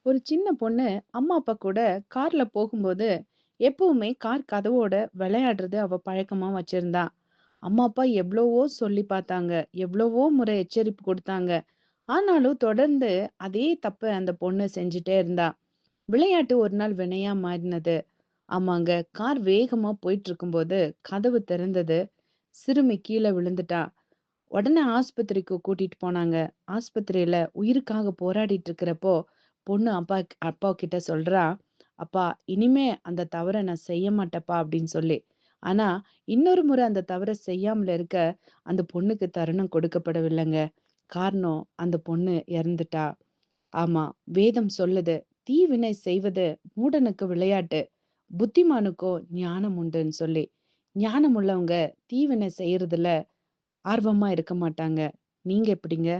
ஒரு சின்ன பொண்ணு அம்மா அப்பா கூட கார்ல போகும்போது எப்பவுமே கார் கதவோட விளையாடுறது அவ பழக்கமா வச்சிருந்தா. அம்மா அப்பா எவ்வளவோ சொல்லி பார்த்தாங்க, எவ்வளவோ முறை எச்சரிப்பு கொடுத்தாங்க. ஆனாலும் தொடர்ந்து அதே தப்ப அந்த பொண்ணு செஞ்சுட்டே இருந்தா. விளையாட்டு ஒரு நாள் வினையா மாறினது. ஆமாங்க, கார் வேகமா போயிட்டு இருக்கும்போது கதவு திறந்தது. சிறுமி கீழே விழுந்துட்டா. உடனே ஆஸ்பத்திரிக்கு கூட்டிட்டு போனாங்க. ஆஸ்பத்திரியில உயிருக்காக போராடிட்டு இருக்கிறப்போ, பொண்ணு அப்பா கிட்ட சொல்றா, "அப்பா, இனிமே அந்த தவற நான் செய்ய மாட்டேன்ப்பா" அப்படின்னு சொல்லி. ஆனா, இன்னொரு முறை அந்த தவற செய்யாமல இருக்க, அந்த பொண்ணுக்கு தருணம் கொடுக்கப்படவில்லைங்க. காரணம், அந்த பொண்ணு இறந்துட்டா. ஆமா, வேதம் சொல்லுது, "தீவினை செய்வது மூடனுக்கு விளையாட்டு, புத்திமானுக்கோ ஞானம் உண்டுன்னு" சொல்லி. ஞானம் உள்ளவங்க தீவினை செய்யறதுல ஆர்வமா இருக்க மாட்டாங்க. நீங்க எப்படிங்க?